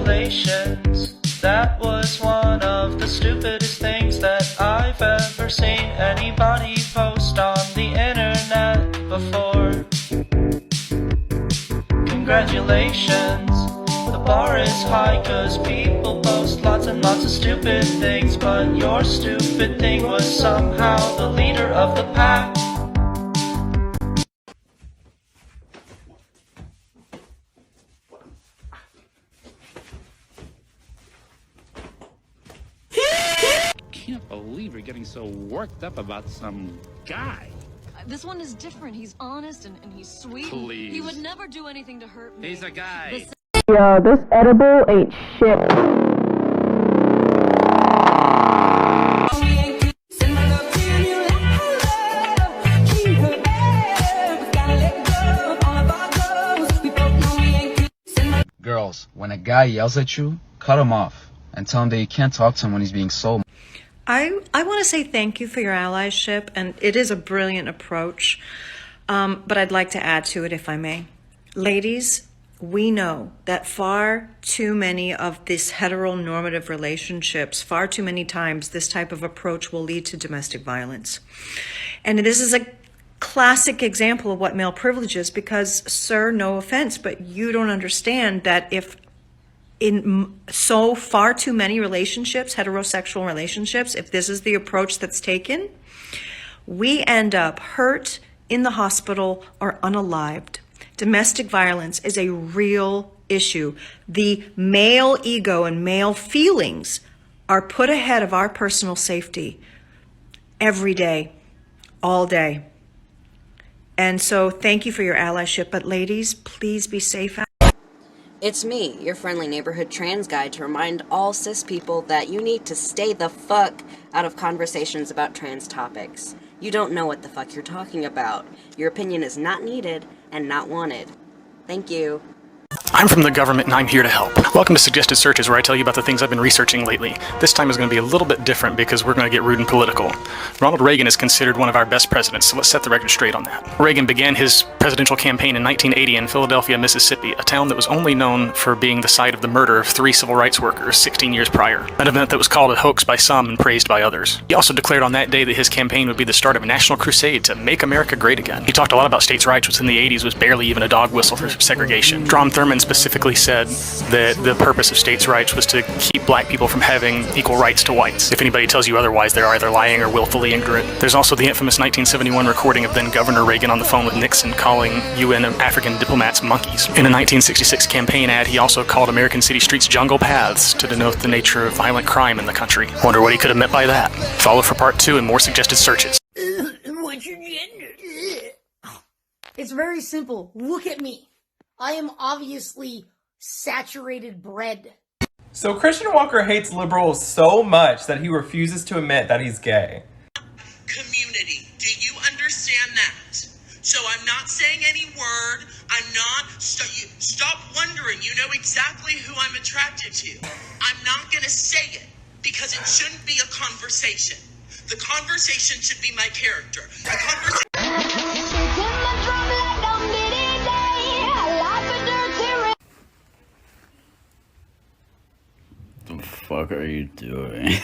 Congratulations, that was one of the stupidest things that I've ever seen anybody post on the internet before. Congratulations, the bar is high cause people post lots and lots of stupid things, but your stupid thing was somehow the leader of the pack. I can't believe you're getting so worked up about some guy. This one is different. He's honest and he's sweet. Please. He would never do anything to hurt me. He's a guy. Yo, this edible ain't shit. Girls, when a guy yells at you, cut him off and tell him that you can't talk to him when he's being so. I want to say thank you for your allyship, and it is a brilliant approach, but I'd like to add to it if I may. Ladies, we know that far too many of these heteronormative relationships, far too many times this type of approach will lead to domestic violence. And this is a classic example of what male privilege is because, sir, no offense, but you don't understand that if in so far too many relationships, heterosexual relationships, if this is the approach that's taken, we end up hurt in the hospital or unalived. Domestic violence is a real issue. The male ego and male feelings are put ahead of our personal safety every day, all day. And so thank you for your allyship, but ladies, please be safe out. It's me, your friendly neighborhood trans guy, to remind all cis people that you need to stay the fuck out of conversations about trans topics. You don't know what the fuck you're talking about. Your opinion is not needed and not wanted. Thank you. I'm from the government and I'm here to help. Welcome to Suggested Searches, where I tell you about the things I've been researching lately. This time is going to be a little bit different because we're going to get rude and political. Ronald Reagan is considered one of our best presidents, so let's set the record straight on that. Reagan began his presidential campaign in 1980 in Philadelphia, Mississippi, a town that was only known for being the site of the murder of 3 civil rights workers 16 years prior, an event that was called a hoax by some and praised by others. He also declared on that day that his campaign would be the start of a national crusade to make America great again. He talked a lot about states' rights, which in the 80s was barely even a dog whistle for segregation. Strom Thurmond specifically said that the purpose of states' rights was to keep black people from having equal rights to whites. If anybody tells you otherwise, they're either lying or willfully ignorant. There's also the infamous 1971 recording of then Governor Reagan on the phone with Nixon calling UN African diplomats monkeys. In a 1966 campaign ad, he also called American city streets jungle paths to denote the nature of violent crime in the country. Wonder what he could have meant by that. Follow for part 2 and more suggested searches. What's your gender? It's very simple. Look at me. I am obviously saturated bread. So Christian Walker hates liberals so much that he refuses to admit that he's gay. Community, do you understand that? So I'm not saying any word. I'm not. Stop wondering. You know exactly who I'm attracted to. I'm not going to say it because it shouldn't be a conversation. The conversation should be my character. The conversation. What the fuck are you doing?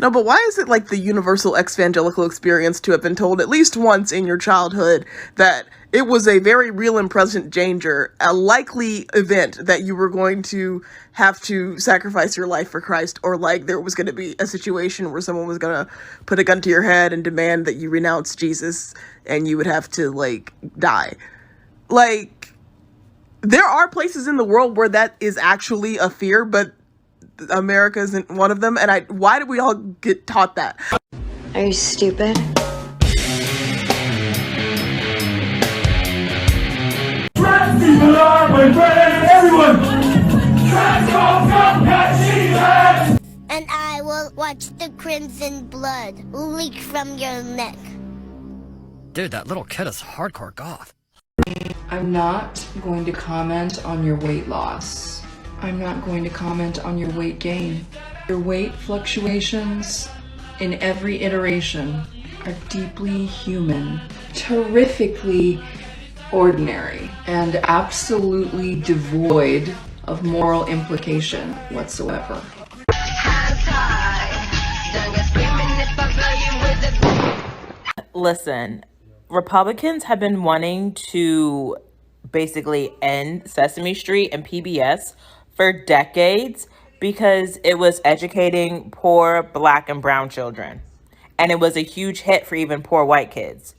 No, but why is it like the universal evangelical experience to have been told at least once in your childhood that it was a very real and present danger, a likely event that you were going to have to sacrifice your life for Christ, or like there was going to be a situation where someone was going to put a gun to your head and demand that you renounce Jesus and you would have to like die? Like, there are places in the world where that is actually a fear, but America isn't one of them. And why do we all get taught that? Are you stupid? Trans people are my friends, everyone! Trans and I will watch the crimson blood leak from your neck. Dude, that little kid is hardcore goth. I'm not going to comment on your weight loss. I'm not going to comment on your weight gain. Your weight fluctuations in every iteration are deeply human, terrifically ordinary, and absolutely devoid of moral implication whatsoever. Listen, Republicans have been wanting to basically end Sesame Street and PBS for decades because it was educating poor Black and brown children. And it was a huge hit for even poor white kids.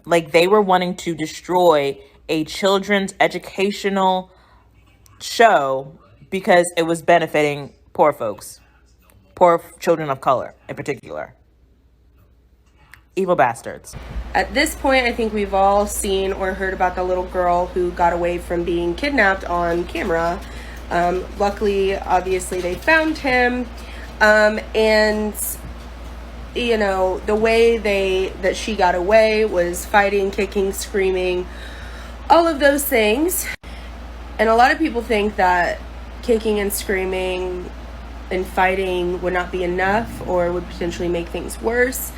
Like, they were wanting to destroy a children's educational show because it was benefiting poor folks, poor children of color in particular. Evil bastards. At this point, I think we've all seen or heard about the little girl who got away from being kidnapped on camera. Luckily, obviously, they found him. And, you know, the way that she got away was fighting, kicking, screaming, all of those things. And a lot of people think that kicking and screaming and fighting would not be enough or would potentially make things worse.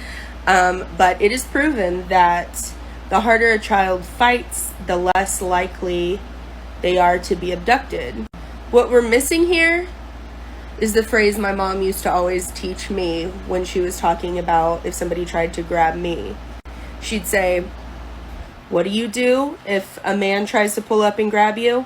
But it is proven that the harder a child fights, the less likely they are to be abducted. What we're missing here is the phrase my mom used to always teach me when she was talking about if somebody tried to grab me. She'd say, "What do you do if a man tries to pull up and grab you?"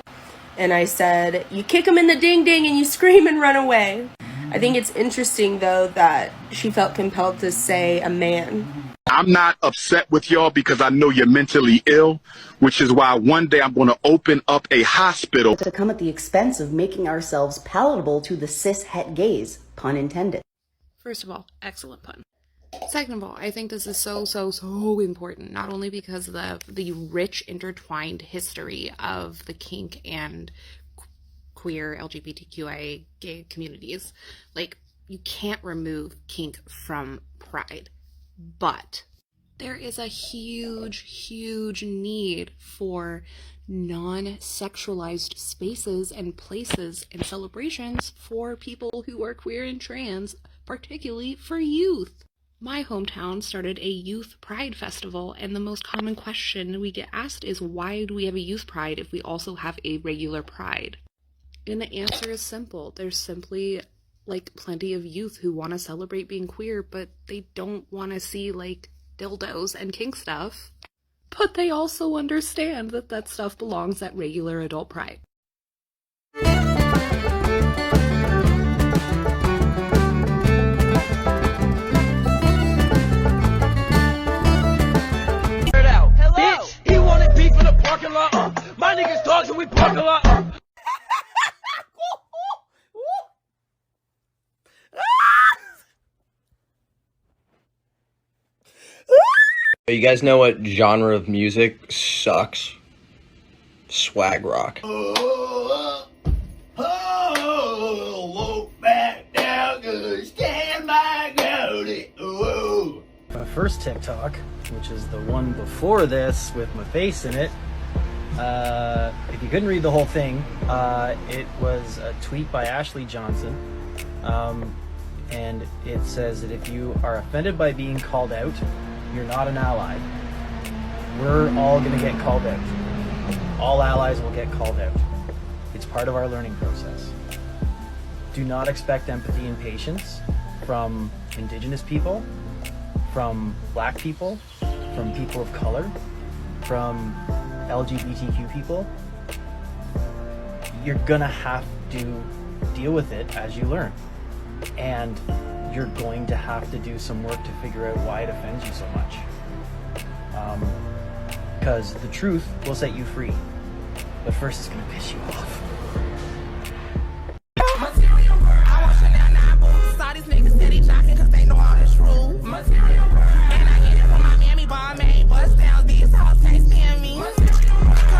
And I said, "You kick him in the ding ding and you scream and run away." I think it's interesting, though, that she felt compelled to say a man. I'm not upset with y'all because I know you're mentally ill, which is why one day I'm going to open up a hospital. To come at the expense of making ourselves palatable to the cis-het gays, pun intended. First of all, excellent pun. Second of all, I think this is so important, not only because of the rich intertwined history of the kink and queer LGBTQIA gay communities. Like, you can't remove kink from pride, but there is a huge need for non-sexualized spaces and places and celebrations for people who are queer and trans, particularly for youth. My hometown started a youth pride festival, and the most common question we get asked is, why do we have a youth pride if we also have a regular pride? And the answer is simple. There's simply, like, plenty of youth who want to celebrate being queer, but they don't want to see, like, dildos and kink stuff. But they also understand that that stuff belongs at regular adult pride. Hello! Bitch, he wanted beef in the parking lot. My niggas talk so we park a lot. You guys know what genre of music sucks? Swag rock. My first TikTok, which is the one before this with my face in it, if you couldn't read the whole thing, it was a tweet by Ashley Johnson, and it says that if you are offended by being called out, you're not an ally. We're all going to get called out. All allies will get called out. It's part of our learning process. Do not expect empathy and patience. from indigenous people, from black people, from people of color, from LGBTQ people, you're gonna have to deal with it as you learn. And you're going to have to do some work to figure out why it offends you so much. Because the truth will set you free, but first it's gonna piss you off.